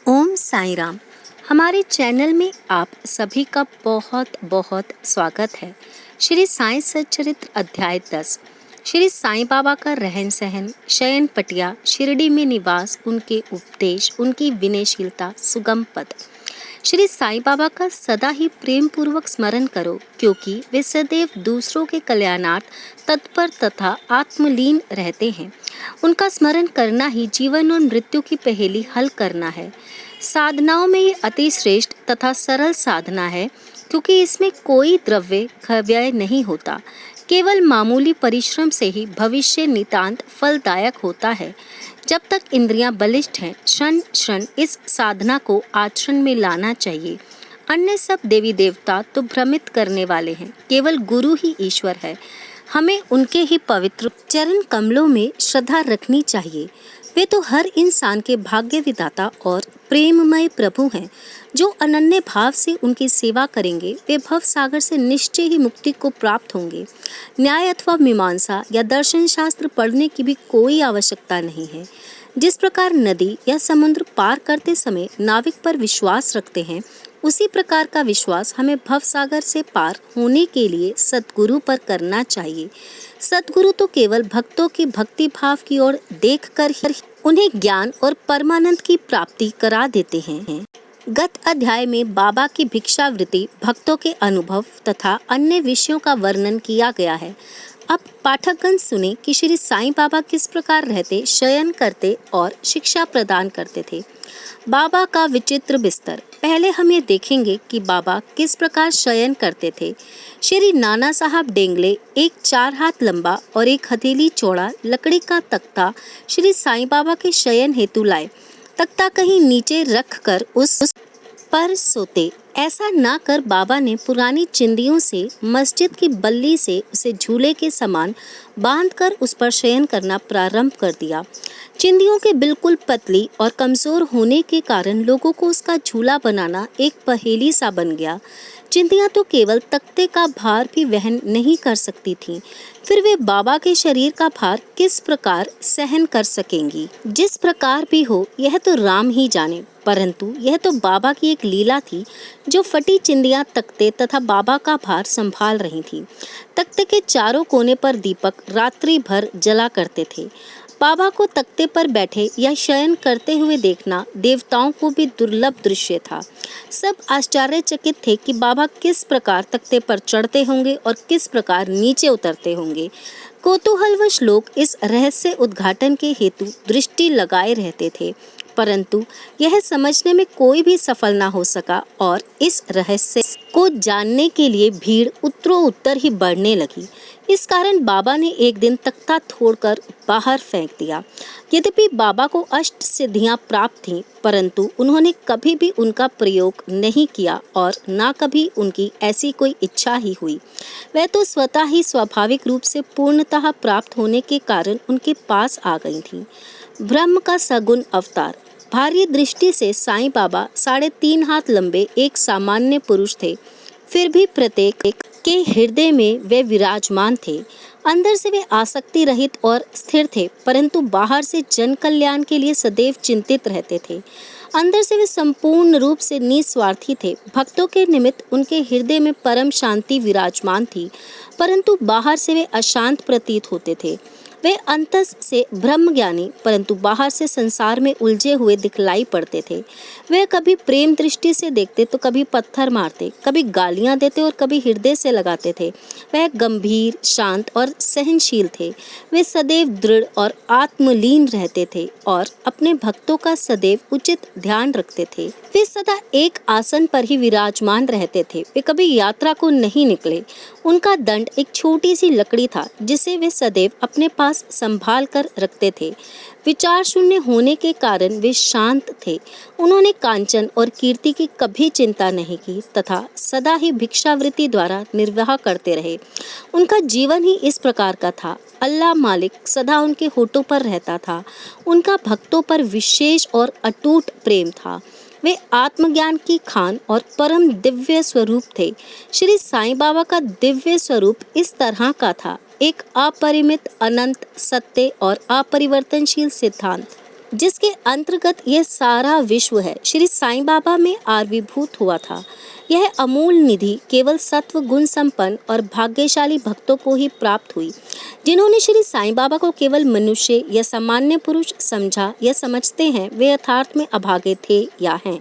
ओम साईं राम। हमारे चैनल में आप सभी का बहुत बहुत स्वागत है। श्री साईं सच्चरित्र अध्याय 10। श्री साईं बाबा का रहन सहन, शयन पटिया, शिरडी में निवास, उनके उपदेश, उनकी विनयशीलता, सुगम पद। श्री साईं बाबा का सदा ही प्रेम पूर्वक स्मरण करो, क्योंकि वे सदैव दूसरों के कल्याणार्थ तत्पर तथा आत्मलीन रहते हैं। उनका स्मरण करना ही जीवन और मृत्यु की पहेली हल करना है। साधनाओं में ये अति श्रेष्ठ तथा सरल साधना है, क्योंकि इसमें कोई द्रव्य व्यय नहीं होता। केवल मामूली परिश्रम से ही भविष्य नितांत फलदायक होता है। जब तक इंद्रियां बलिष्ठ हैं, क्षण क्षण इस साधना को आचरण में लाना चाहिए। अन्य सब देवी देवता तो भ्रमित करने वाले हैं, केवल गुरु ही ईश्वर है। हमें उनके ही पवित्र चरण कमलों में श्रद्धा रखनी चाहिए। वे तो हर इंसान के भाग्य विधाता और प्रेममय प्रभु हैं। जो अनन्य भाव से उनकी सेवा करेंगे, वे भव सागर से निश्चय ही मुक्ति को प्राप्त होंगे। न्याय अथवा मीमांसा या दर्शन शास्त्र पढ़ने की भी कोई आवश्यकता नहीं है। जिस प्रकार नदी या समुद्र पार करते समय नाविक पर विश्वास रखते हैं, उसी प्रकार का विश्वास हमें भव सागर से पार होने के लिए सद्गुरु पर करना चाहिए। सद्गुरु तो केवल भक्तों की भक्ति भाव की ओर देखकर ही उन्हें ज्ञान और परमानंद की प्राप्ति करा देते हैं। गत अध्याय में बाबा की भिक्षावृत्ति, भक्तों के अनुभव तथा अन्य विषयों का वर्णन किया गया है। अब पाठकगण सुने कि श्री साईं बाबा किस प्रकार रहते, शयन करते और शिक्षा प्रदान करते थे। बाबा का विचित्र बिस्तर। पहले हम ये देखेंगे कि बाबा किस प्रकार शयन करते थे। श्री नाना साहब डेंगले एक 4 हाथ लंबा और एक हथेली चौड़ा लकड़ी का तख्ता श्री साईं बाबा के शयन हेतु लाए। तख्ता कहीं नीचे रख कर उस पर सोते। ऐसा ना कर बाबा ने पुरानी चिंदियों से, मस्जिद की बल्ली से उसे झूले के समान बांधकर उस पर शयन करना प्रारंभ कर दिया। चिंदियों के बिल्कुल पतली और कमजोर होने के कारण लोगों को उसका झूला बनाना एक पहेली सा बन गया। चिंदियां तो केवल तख्ते का भार भी वहन नहीं कर सकती थीं, फिर वे बाबा के शरीर का भार किस प्रकार सहन कर सकेंगी। जिस प्रकार भी हो, यह तो राम ही जाने, परंतु यह तो बाबा की एक लीला थी। जो फटी चिंदियां तख्ते तथा बाबा का भार संभाल रही थी। तख्ते के चारों कोने पर दीपक रात्रि भर जला करते थे। बाबा को तख्ते पर बैठे या शयन करते हुए देखना देवताओं को भी दुर्लभ दृश्य था। सब आश्चर्यचकित थे कि बाबा किस प्रकार तख्ते पर चढ़ते होंगे और किस प्रकार नीचे उतरते होंगे। कौतूहलवश लोग इस रहस्य उद्घाटन के हेतु दृष्टि लगाए रहते थे, परंतु यह समझने में कोई भी सफल ना हो सका और इस रहस्य को जानने के लिए भीड़ उत्तरोत्तर ही बढ़ने लगी। इस कारण बाबा ने एक दिन तख्ता तोड़कर बाहर फेंक दिया। यद्यपि बाबा को अष्ट सिद्धियां प्राप्त थीं, परंतु उन्होंने कभी भी उनका प्रयोग नहीं किया और ना कभी उनकी ऐसी कोई इच्छा ही हुई। वह तो स्वतः ही स्वाभाविक रूप से पूर्णतः प्राप्त होने के कारण उनके पास आ गई थीं। ब्रह्म का सगुण अवतार। भारी दृष्टि से साईं बाबा 3.5 हाथ लंबे एक सामान्य पुरुष थे, फिर भी प्रत्येक के हृदय में वे विराजमान थे। अंदर से वे आसक्ति रहित और स्थिर थे, परंतु बाहर से जन कल्याण के लिए सदैव चिंतित रहते थे। अंदर से वे संपूर्ण रूप से निस्वार्थी थे। भक्तों के निमित्त उनके हृदय में परम शांति विराजमान थी, परंतु बाहर से वे अशांत प्रतीत होते थे। वे अंतस से ब्रह्मज्ञानी, परंतु बाहर से संसार में उलझे हुए दिखलाई पड़ते थे। वे कभी प्रेम दृष्टि से देखते तो कभी पत्थर मारते, कभी गालियां देते और कभी हृदय से लगाते थे। वह गंभीर, शांत और सहनशील थे। वे सदैव दृढ़ और आत्मलीन रहते थे और अपने भक्तों का सदैव उचित ध्यान रखते थे। वे सदा एक आसन पर ही विराजमान रहते थे। वे कभी यात्रा को नहीं निकले। उनका दंड एक छोटी सी लकड़ी था, जिसे वे सदैव अपने पास संभाल कर रखते थे। विचार शून्य होने के कारण वे शांत थे। उन्होंने कांचन और कीर्ति की कभी चिंता नहीं की तथा सदा ही भिक्षावृत्ति द्वारा निर्वाह करते रहे। उनका जीवन ही इस प्रकार का था। अल्लाह मालिक सदा उनके होठों पर रहता था। उनका भक्तों पर विशेष और अटूट प्रेम था। वे आत्मज्ञान की खान और परम दिव्य स्वरूप थे। श्री साईं बाबा का दिव्य स्वरूप इस तरह का था। एक अपरिमित, अनंत, सत्य और अपरिवर्तनशील सिद्धांत। जिसके अंतर्गत यह सारा विश्व है, श्री साईं बाबा में आविर्भूत हुआ था। यह अमूल निधि केवल सत्व गुण संपन्न और भाग्यशाली भक्तों को ही प्राप्त हुई, जिन्होंने श्री साईं बाबा को केवल मनुष्य या सामान्य पुरुष समझा या समझते हैं, वे यथार्थ में अभागे थे या हैं।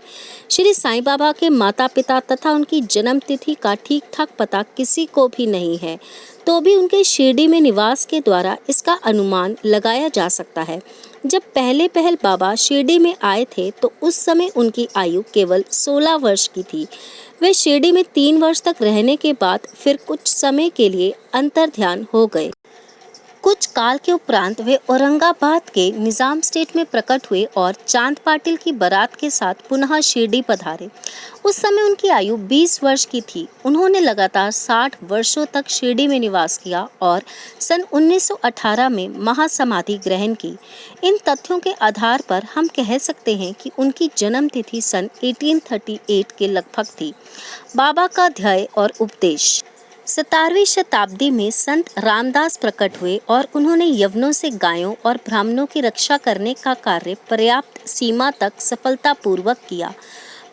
श्री साईं बाबा के माता पिता तथा उनकी जन्म तिथि का ठीक ठाक पता किसी को भी नहीं है, तो भी उनके शिरडी में निवास के द्वारा इसका अनुमान लगाया जा सकता है। जब पहले बाबा शिरडी में आए थे तो उस समय उनकी आयु केवल 16 वर्ष की थी। वे शिरडी में 3 वर्ष तक रहने के बाद फिर कुछ समय के लिए अंतर्ध्यान हो गए। कुछ काल के उपरांत वे औरंगाबाद के निजाम स्टेट में प्रकट हुए और चांद पाटिल की बारात के साथ पुनः शिरडी पधारे। उस समय उनकी आयु 20 वर्ष की थी। उन्होंने लगातार 60 वर्षों तक शिरडी में निवास किया और सन 1918 में महासमाधि ग्रहण की। इन तथ्यों के आधार पर हम कह सकते हैं कि उनकी जन्म तिथि सन 1838 के लगभग थी। बाबा का ध्येय और उपदेश। 17वीं शताब्दी में संत रामदास प्रकट हुए और उन्होंने यवनों से गायों और ब्राह्मणों की रक्षा करने का कार्य पर्याप्त सीमा तक सफलतापूर्वक किया,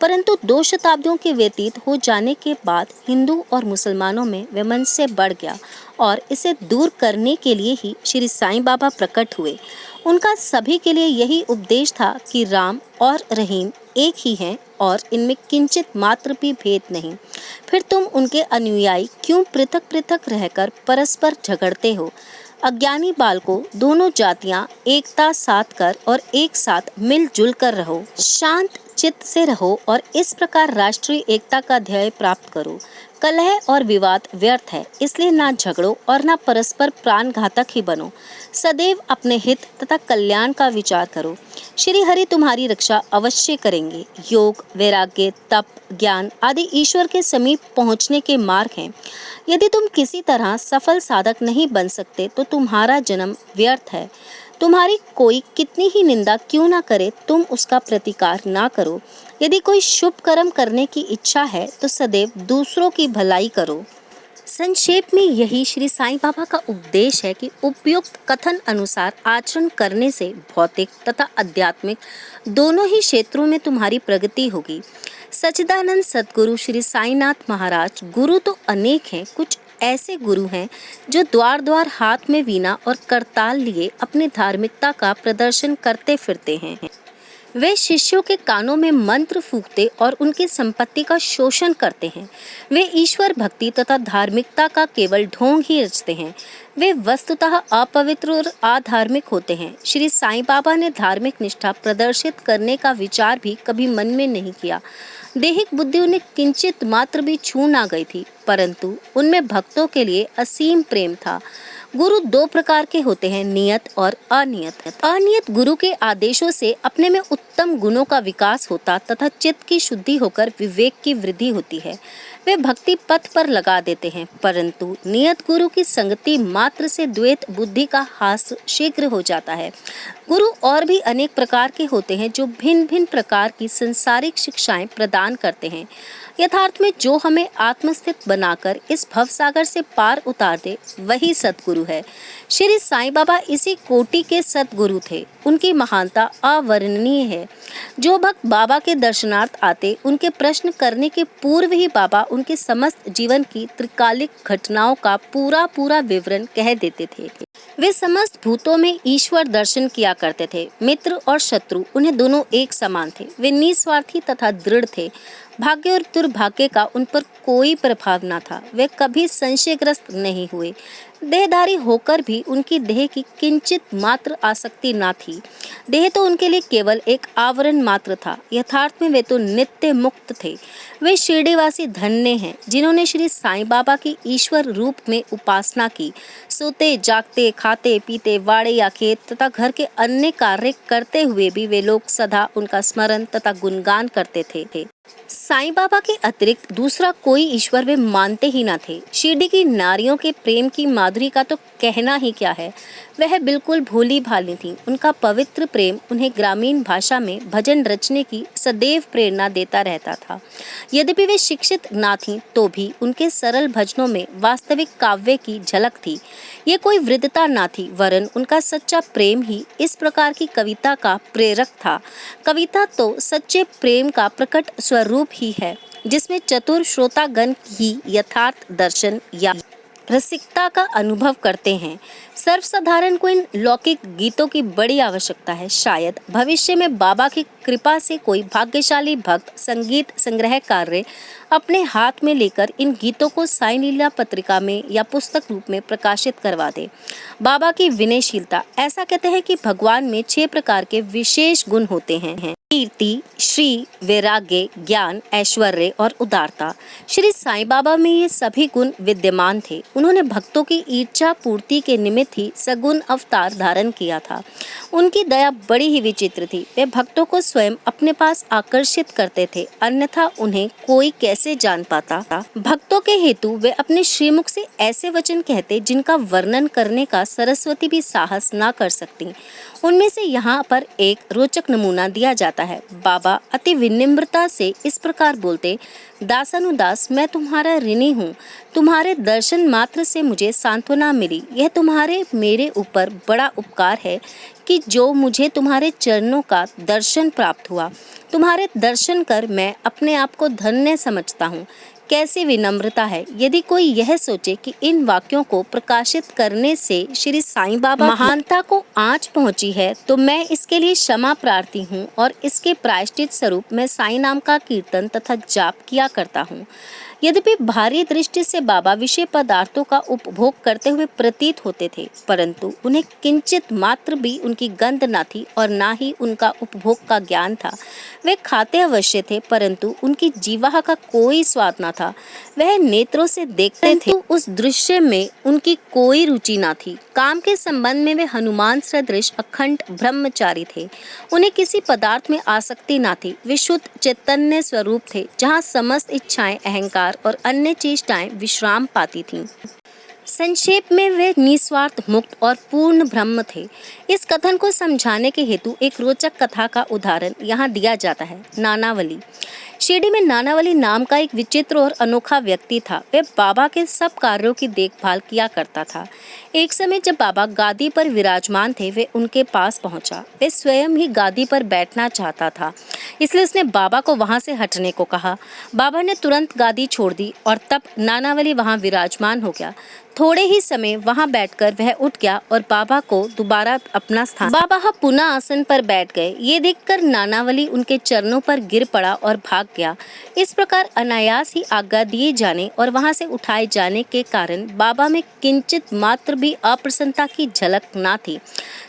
परंतु 2 शताब्दियों के व्यतीत हो जाने के बाद हिंदू और मुसलमानों में वैमनस्य बढ़ गया और इसे दूर करने के लिए ही श्री साईं बाबा प्रकट हुए। उनका सभी के लिए यही उपदेश था कि राम और रहीम एक ही हैं और इनमें किंचित मात्र भी भेद नहीं। फिर तुम उनके अनुयायी क्यों पृथक पृथक रहकर परस्पर झगड़ते हो? अज्ञानी बालकों, दोनों जातियां एकता साध कर और एक साथ मिलजुल कर रहो, शांत चित्त से रहो और इस प्रकार राष्ट्रीय एकता का ध्येय प्राप्त करो। कलह और विवाद व्यर्थ है, इसलिए ना झगड़ो और ना परस्पर प्राणघातक ही बनो। सदैव अपने हित तथा कल्याण का विचार करो। श्री हरि तुम्हारी रक्षा अवश्य करेंगे। योग, वैराग्य, तप, ज्ञान आदि ईश्वर के समीप पहुंचने के मार्ग हैं। यदि तुम किसी तरह सफल साधक नहीं बन सकते तो तुम्हारा जन्म व्यर्थ है। तुम्हारी कोई कितनी ही निंदा क्यों ना करे, तुम उसका प्रतिकार ना करो। यदि कोई शुभ कर्म करने की इच्छा है तो सदैव दूसरों की भलाई करो। संक्षेप में यही श्री साईं बाबा का उपदेश है कि उपयुक्त कथन अनुसार आचरण करने से भौतिक तथा आध्यात्मिक दोनों ही क्षेत्रों में तुम्हारी प्रगति होगी। सच्चिदानंद सद्गुरु श्री साईनाथ महाराज, गुरु तो अनेक हैं, कुछ ऐसे गुरु हैं जो द्वार द्वार हाथ में वीणा और करताल लिए अपनी धार्मिकता का प्रदर्शन करते फिरते हैं। वे शिष्यों के कानों में मंत्र फूंकते और उनकी संपत्ति का शोषण करते हैं। वे ईश्वर भक्ति तथा धार्मिकता का केवल ढोंग ही रचते हैं। वे वस्तुतः अपवित्र और अधार्मिक होते हैं। श्री साईं बाबा ने धार्मिक निष्ठा प्रदर्शित करने का विचार भी कभी मन में नहीं किया। दैहिक बुद्धि उन्हें किंचित मात्र भी छू ना गई थी, परंतु उनमें भक्तों के लिए असीम प्रेम था। गुरु 2 प्रकार के होते हैं, नियत और अनियत। अनियत गुरु के आदेशों से अपने में उत्तम गुणों का विकास होता तथा चित्त की शुद्धि होकर विवेक की वृद्धि होती है। वे भक्ति पथ पर लगा देते हैं, परंतु नियत गुरु की संगति मात्र से द्वैत बुद्धि का ह्रास शीघ्र हो जाता है। गुरु और भी अनेक प्रकार के होते हैं जो भिन्न भिन्न प्रकार की संसारिक शिक्षाएं प्रदान करते हैं। यथार्थ में जो हमें आत्मस्थित बनाकर इस भवसागर से पार उतार दे, वही सद्गुरु है। श्री साईं बाबा इसी कोटि के सद्गुरु थे। उनकी महानता अवर्णनीय है। जो भक्त बाबा के दर्शनार्थ आते, उनके प्रश्न करने के पूर्व ही बाबा उनके समस्त जीवन की त्रिकालिक घटनाओं का पूरा विवरण कह देते थे। वे समस्त भूतों में ईश्वर दर्शन किया करते थे। मित्र और शत्रु उन्हें दोनों एक समान थे। वे निस्वार्थी तथा दृढ़ थे। भाग्य और दुर्भाग्य का उन पर कोई प्रभाव न था। वे कभी संशयग्रस्त नहीं हुए। देहधारी होकर भी उनकी देह की किंचित मात्र आसक्ति न थी। देह तो उनके लिए केवल एक आवरण मात्र था। यथार्थ में वे तो नित्य मुक्त थे। वे शिरडीवासी धन्य हैं जिन्होंने श्री साईं बाबा की ईश्वर रूप में उपासना की। सोते जागते, खाते पीते, वाड़े या खेत तथा घर के अन्य कार्य करते हुए भी वे लोग सदा उनका स्मरण तथा गुणगान करते थे। साईं बाबा के अतिरिक्त दूसरा कोई ईश्वर वे मानते ही न थे। शिरडी की नारियों के प्रेम की माधुरी का तो कहना ही क्या है, वह बिल्कुल भोली भाली थी। उनका पवित्र प्रेम उन्हें ग्रामीण भाषा में भजन रचने की सदैव प्रेरणा देता रहता था। यद्यपि वे शिक्षित ना थीं, तो भी उनके सरल भजनों में वास्तविक काव्य की झलक थी। ये कोई वृद्धता ना थी, वरन उनका सच्चा प्रेम ही इस प्रकार की कविता का प्रेरक था। कविता तो सच्चे प्रेम का प्रकट स्वरूप ही है, जिसमें चतुर श्रोतागण ही यथार्थ दर्शन या रसिकता का अनुभव करते हैं। सर्वसाधारण को इन लौकिक गीतों की बड़ी आवश्यकता है। शायद भविष्य में बाबा की कृपा से कोई भाग्यशाली भक्त संगीत संग्रह कार्य अपने हाथ में लेकर इन गीतों को साई लीला पत्रिका में या पुस्तक रूप में प्रकाशित करवा दे। बाबा की विनयशीलता। ऐसा कहते हैं कि भगवान में 6 प्रकार के विशेष गुण होते हैं: कीर्ति, श्री, वैराग्य, ज्ञान, ऐश्वर्य और उदारता। श्री साईं बाबा में ये सभी गुण विद्यमान थे। उन्होंने भक्तों की इच्छा पूर्ति के निमित्त ही सगुण अवतार धारण किया था। उनकी दया बड़ी ही विचित्र थी। वे भक्तों को स्वयं अपने पास आकर्षित करते थे, अन्यथा उन्हें कोई कैसे जान पाता। भक्तों के हेतु वे अपने श्रीमुख से ऐसे वचन कहते जिनका वर्णन करने का सरस्वती भी साहस ना कर सकती। उनमें से यहाँ पर एक रोचक नमूना दिया जाता है। बाबा अति विनम्रता से इस प्रकार बोलते: दासानुदास, मैं तुम्हारा ऋणी हूँ। तुम्हारे दर्शन मात्र से मुझे सांत्वना मिली। यह तुम्हारे मेरे ऊपर बड़ा उपकार है कि जो मुझे तुम्हारे चरणों का दर्शन प्राप्त हुआ। तुम्हारे दर्शन कर मैं अपने आप को धन्य समझता हूँ। कैसी विनम्रता है! यदि कोई यह सोचे कि इन वाक्यों को प्रकाशित करने से श्री साईं बाबा महानता को आँच पहुँची है, तो मैं इसके लिए क्षमा प्रार्थी हूँ और इसके प्रायश्चित स्वरूप मैं साईं नाम का कीर्तन तथा जाप किया करता हूँ। यद्यपि बाहरी दृष्टि से बाबा विषय पदार्थों का उपभोग करते हुए प्रतीत होते थे, परंतु उन्हें किंचित मात्र भी उनकी गंध न थी और ना ही उनका उपभोग का ज्ञान था। वे खाते अवश्य थे, परंतु उनकी जीवाह का कोई स्वाद न था। वह नेत्रों से देखते थे, उस दृश्य में उनकी कोई रुचि न थी। काम के संबंध में वे हनुमान सदृश अखंड ब्रह्मचारी थे। उन्हें किसी पदार्थ में आसक्ति न थी। वे शुद्ध चैतन्य स्वरूप थे, जहाँ समस्त इच्छाएं, अहंकार और अन्य चेष्टाएं विश्राम पाती थीं। संक्षेप में वे निस्वार्थ, मुक्त और पूर्ण ब्रह्म थे। इस कथन को समझाने के हेतु एक रोचक कथा का उदाहरण यहाँ दिया जाता है। नानावली। शिरडी में नानावली नाम का एक विचित्र और अनोखा व्यक्ति था। वह बाबा के सब कार्यों की देखभाल किया करता था। एक समय जब बाबा गादी पर विराजमान थे, वे उनके पास पहुंचा। वे स्वयं ही गादी पर बैठना चाहता था, इसलिए उसने बाबा को वहां से हटने को कहा। बाबा ने तुरंत गादी छोड़ दी और तब नानावली वहां विराजमान हो गया। थोड़े ही समय वहां बैठकर वह उठ गया और बाबा को दोबारा अपना स्थान। बाबा पुनः आसन पर बैठ गए। ये देखकर नानावली उनके चरणों पर गिर पड़ा और भाग गया। इस प्रकार अनायास ही आज्ञा दिए जाने और वहां से उठाए जाने के कारण बाबा में किंचित मात्र भी अप्रसन्नता की झलक ना थी।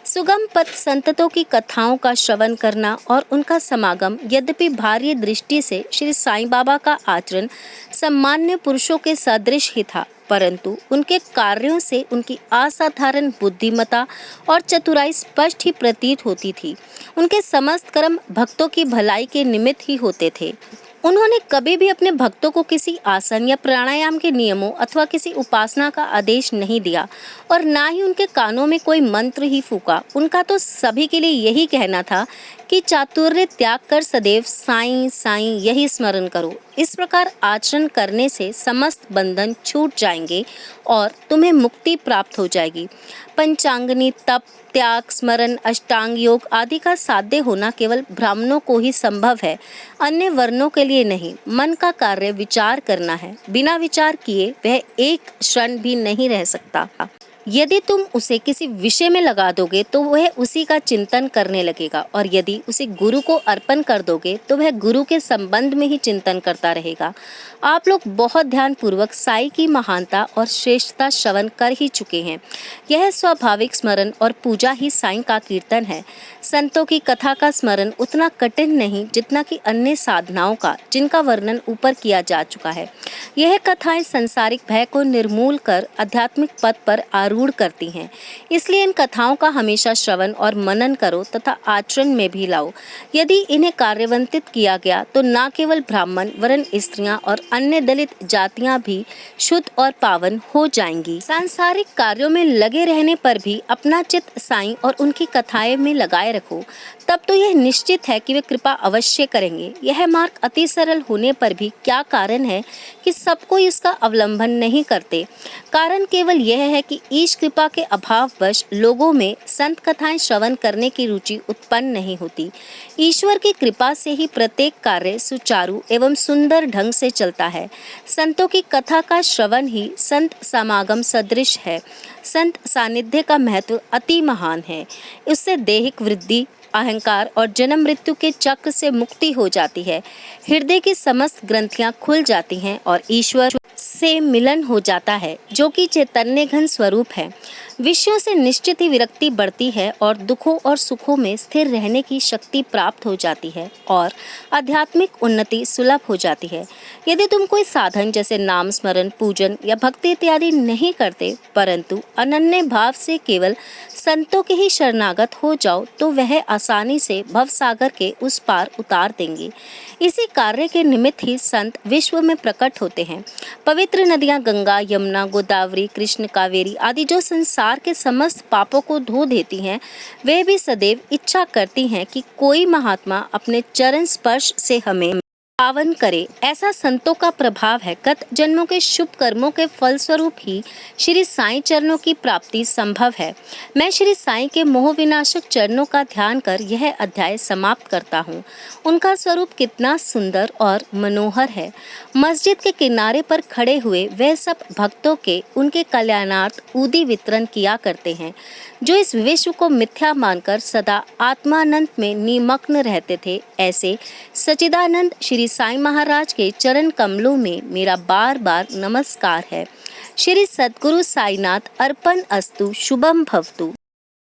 सुगम पथ संतों की कथाओं का श्रवण करना और उनका समागम, यद्यपि बाह्य दृष्टि से श्री साईं बाबा का आचरण सामान्य पुरुषों के सदृश ही था, परंतु उनके कार्यों से उनकी असाधारण बुद्धिमत्ता और चतुराई स्पष्ट ही प्रतीत होती थी। उनके समस्त कर्म भक्तों की भलाई के निमित्त ही होते थे। उन्होंने कभी भी अपने भक्तों को किसी आसन या प्राणायाम के नियमों अथवा किसी उपासना का आदेश नहीं दिया और ना ही उनके कानों में कोई मंत्र ही फूका। उनका तो सभी के लिए यही कहना था कि चातुर्य त्याग कर सदैव साईं साईं यही स्मरण करो। इस प्रकार आचरण करने से समस्त बंधन छूट जाएंगे और तुम्हें मुक्ति प्राप्त हो जाएगी। पंचांगनी, तप, त्याग, स्मरण, अष्टांग योग आदि का साध्य होना केवल ब्राह्मणों को ही संभव है, अन्य वर्णों के लिए नहीं। मन का कार्य विचार करना है। बिना विचार किए वह एक क्षण भी नहीं रह सकता। यदि तुम उसे किसी विषय में लगा दोगे तो वह उसी का चिंतन करने लगेगा, और यदि उसे गुरु को अर्पण कर दोगे तो वह गुरु के संबंध में ही चिंतन करता रहेगा। आप लोग बहुत ध्यान पूर्वक साई की महानता और श्रेष्ठता श्रवण कर ही चुके हैं। यह स्वाभाविक स्मरण और पूजा ही साई का कीर्तन है। संतों की कथा का स्मरण उतना कठिन नहीं जितना कि अन्य साधनाओं का, जिनका वर्णन ऊपर किया जा चुका है। यह कथाएं संसारिक भय को निर्मूल कर आध्यात्मिक पथ पर आरूढ़ करती हैं। इसलिए इन कथाओं का हमेशा श्रवण और मनन करो तथा आचरण में भी लाओ। यदि इन्हें कार्यान्वित किया गया तो न केवल ब्राह्मण वरन स्त्रियां और अन्य दलित जातियां भी शुद्ध और पावन हो जाएंगी। सांसारिक कार्यों में लगे रहने पर भी अपना चित्त साईं और उनकी कथाएं में लगाए रखो, तब तो यह निश्चित है कि वे कृपा अवश्य करेंगे। यह मार्ग अति सरल होने पर भी क्या कारण है कि सब कोई इसका अवलंबन नहीं करते? कारण केवल यह है कि ईश कृपा के अभाववश लोगों में संत कथाएं श्रवण करने की रुचि उत्पन्न नहीं होती। ईश्वर की कृपा से ही प्रत्येक कार्य सुचारू एवं सुंदर ढंग से चलता है। संतों की कथा का श्रवण ही संत समागम सदृश है। संत सानिध्य का महत्व अति महान है। इससे दैहिक वृद्धि, अहंकार और जन्म मृत्यु के चक्र से मुक्ति हो जाती है। हृदय की समस्त ग्रंथियां खुल जाती हैं और ईश्वर से मिलन हो जाता है, जो कि चैतन्य घन स्वरूप है। विषयों से निश्चित ही विरक्ति बढ़ती है और दुखों और सुखों में स्थिर रहने की शक्ति प्राप्त हो जाती है और आध्यात्मिक उन्नति सुलभ हो जाती है। यदि तुम कोई साधन जैसे नाम स्मरण, पूजन या भक्ति इत्यादि नहीं करते, परंतु अनन्य भाव से केवल संतों के ही शरणागत हो जाओ, तो वह आसानी से भवसागर के उस पार उतार देंगे। इसी कार्य के निमित्त ही संत विश्व में प्रकट होते हैं। पवित्र नदियां गंगा, यमुना, गोदावरी, कृष्ण, कावेरी आदि जो संसार के समस्त पापों को धो देती हैं, वे भी सदैव इच्छा करती हैं कि कोई महात्मा अपने चरण स्पर्श से हमें पावन करे। ऐसा संतों का प्रभाव है। गत जन्मों के शुभ कर्मों के फलस्वरूप ही श्री साईं चरणों की प्राप्ति संभव है। मैं श्री साईं के मोह विनाशक चरणों का ध्यान कर यह अध्याय समाप्त करता हूँ। उनका स्वरूप कितना सुंदर और मनोहर है। मस्जिद के किनारे पर खड़े हुए वह सब भक्तों के उनके कल्याणार्थ ऊदी वितरण किया करते हैं, जो इस विश्व को मिथ्या मानकर सदा आत्मानंद में निमग्न रहते थे। ऐसे सच्चिदानंद श्री साईं महाराज के चरण कमलों में मेरा बार बार नमस्कार है। श्री सद्गुरु साईनाथ अर्पण अस्तु। शुभम भवतु।